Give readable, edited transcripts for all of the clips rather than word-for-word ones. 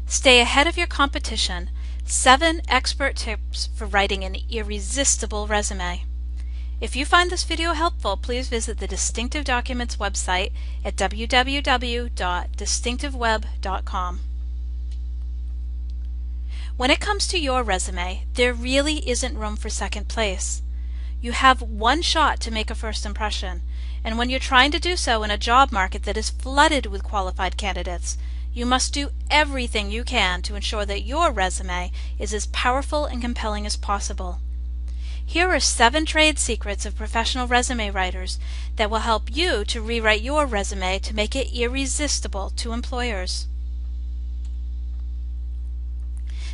Stay ahead of your competition. 7 expert tips for writing an irresistible resume. If you find this video helpful, please visit the Distinctive Documents website at www.distinctiveweb.com. When it comes to your resume, there really isn't room for second place. You have one shot to make a first impression, and when you're trying to do so in a job market that is flooded with qualified candidates, you must do everything you can to ensure that your resume is as powerful and compelling as possible. Here are 7 trade secrets of professional resume writers that will help you to rewrite your resume to make it irresistible to employers.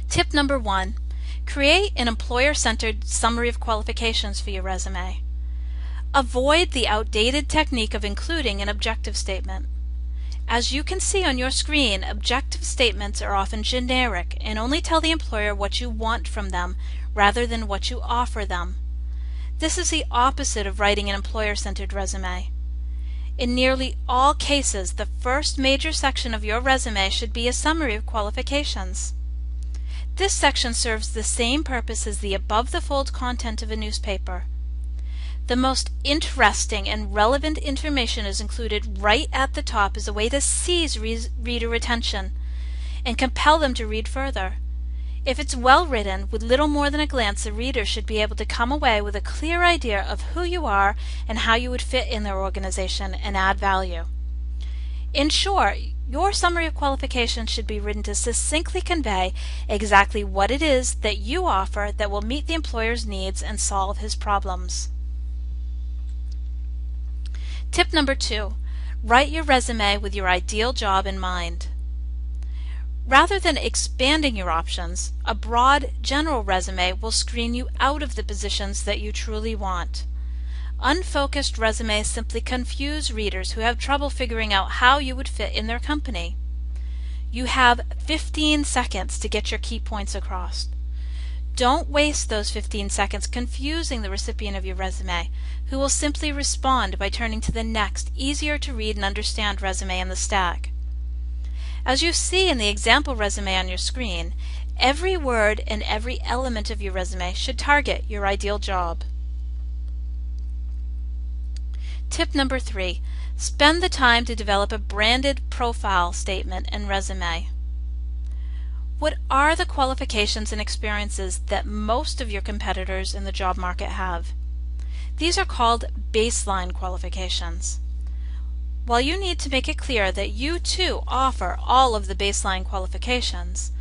Tip number 1. Create an employer-centered summary of qualifications for your resume. Avoid the outdated technique of including an objective statement. As you can see on your screen, objective statements are often generic and only tell the employer what you want from them rather than what you offer them. This is the opposite of writing an employer-centered resume. In nearly all cases, the first major section of your resume should be a summary of qualifications. This section serves the same purpose as the above-the-fold content of a newspaper. The most interesting and relevant information is included right at the top as a way to seize reader attention and compel them to read further. If it's well written, with little more than a glance, the reader should be able to come away with a clear idea of who you are and how you would fit in their organization and add value. In short, your summary of qualifications should be written to succinctly convey exactly what it is that you offer that will meet the employer's needs and solve his problems. Tip number 2. Write your resume with your ideal job in mind. Rather than expanding your options, a broad, general resume will screen you out of the positions that you truly want. Unfocused resumes simply confuse readers who have trouble figuring out how you would fit in their company. You have 15 seconds to get your key points across. Don't waste those 15 seconds confusing the recipient of your resume, who will simply respond by turning to the next, easier to read and understand resume in the stack. As you see in the example resume on your screen, every word and every element of your resume should target your ideal job. Tip number 3. Spend the time to develop a branded profile statement and resume. What are the qualifications and experiences that most of your competitors in the job market have? These are called baseline qualifications. While you need to make it clear that you too offer all of the baseline qualifications,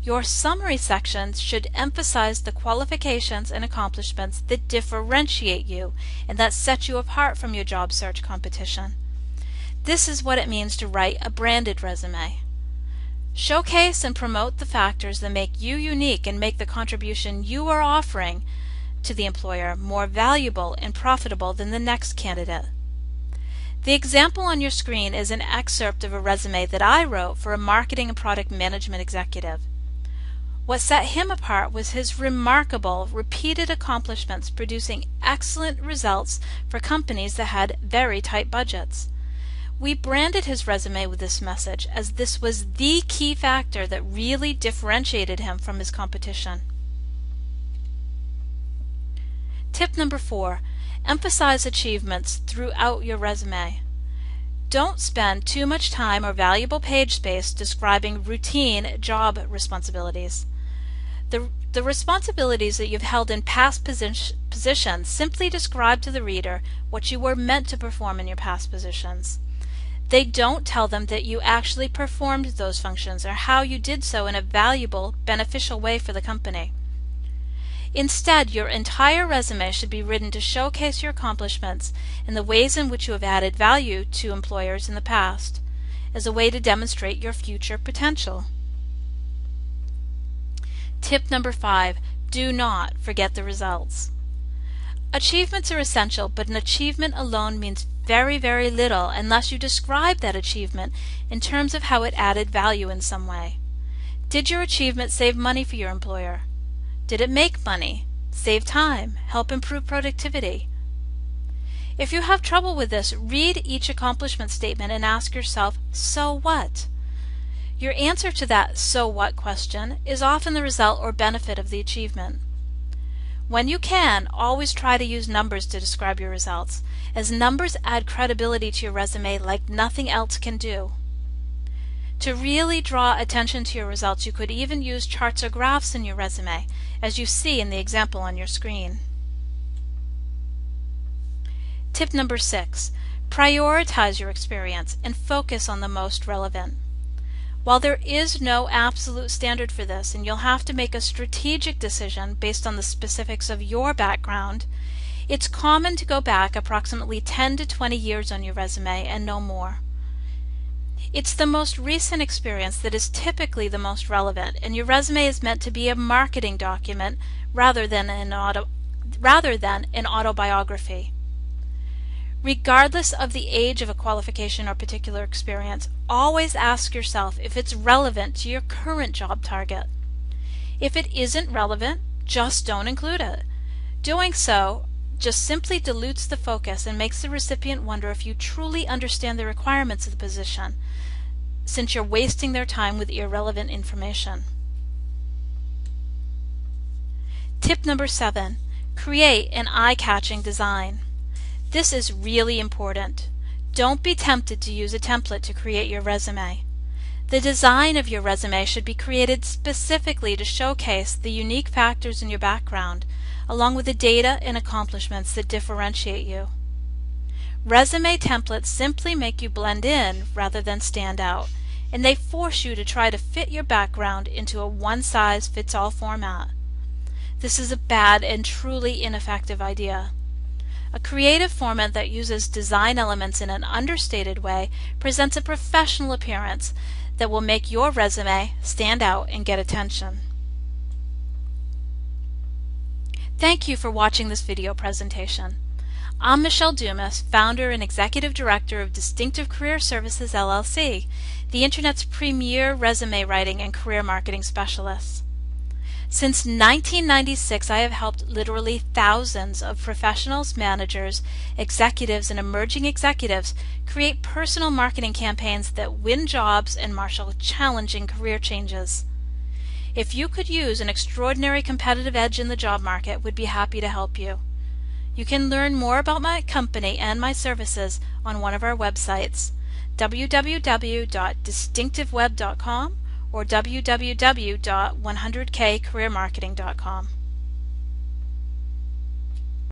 your summary sections should emphasize the qualifications and accomplishments that differentiate you and that set you apart from your job search competition. This is what it means to write a branded resume. Showcase and promote the factors that make you unique and make the contribution you are offering to the employer more valuable and profitable than the next candidate. The example on your screen is an excerpt of a resume that I wrote for a marketing and product management executive. What set him apart was his remarkable, repeated accomplishments producing excellent results for companies that had very tight budgets. We branded his resume with this message, as this was the key factor that really differentiated him from his competition. Tip number 4. Emphasize achievements throughout your resume. Don't spend too much time or valuable page space describing routine job responsibilities. The responsibilities that you've held in past positions simply describe to the reader what you were meant to perform in your past positions. They don't tell them that you actually performed those functions or how you did so in a valuable, beneficial way for the company. Instead, your entire resume should be written to showcase your accomplishments and the ways in which you have added value to employers in the past, as a way to demonstrate your future potential. Tip number 5. Do not forget the results. Achievements are essential, but an achievement alone means very, very little unless you describe that achievement in terms of how it added value in some way. Did your achievement save money for your employer? Did it make money, save time, help improve productivity? If you have trouble with this, read each accomplishment statement and ask yourself, so what? Your answer to that "so what" question is often the result or benefit of the achievement. When you can, always try to use numbers to describe your results, as numbers add credibility to your resume like nothing else can do. To really draw attention to your results, you could even use charts or graphs in your resume, as you see in the example on your screen. Tip number 6. Prioritize your experience and focus on the most relevant. While there is no absolute standard for this, and you'll have to make a strategic decision based on the specifics of your background, it's common to go back approximately 10 to 20 years on your resume and no more. It's the most recent experience that is typically the most relevant, and your resume is meant to be a marketing document rather than an autobiography. Regardless of the age of a qualification or particular experience, always ask yourself if it's relevant to your current job target. If it isn't relevant, just don't include it. Doing so just simply dilutes the focus and makes the recipient wonder if you truly understand the requirements of the position, since you're wasting their time with irrelevant information. Tip number 7. Create an eye-catching design. This is really important. Don't be tempted to use a template to create your resume. The design of your resume should be created specifically to showcase the unique factors in your background, along with the data and accomplishments that differentiate you. Resume templates simply make you blend in rather than stand out, and they force you to try to fit your background into a one-size-fits-all format. This is a bad and truly ineffective idea. A creative format that uses design elements in an understated way presents a professional appearance that will make your resume stand out and get attention. Thank you for watching this video presentation. I'm Michelle Dumas, founder and executive director of Distinctive Career Services LLC, the Internet's premier resume writing and career marketing specialist. Since 1996, I have helped literally thousands of professionals, managers, executives, and emerging executives create personal marketing campaigns that win jobs and marshal challenging career changes. If you could use an extraordinary competitive edge in the job market, we'd be happy to help you. You can learn more about my company and my services on one of our websites, www.distinctiveweb.com or www.100kcareermarketing.com.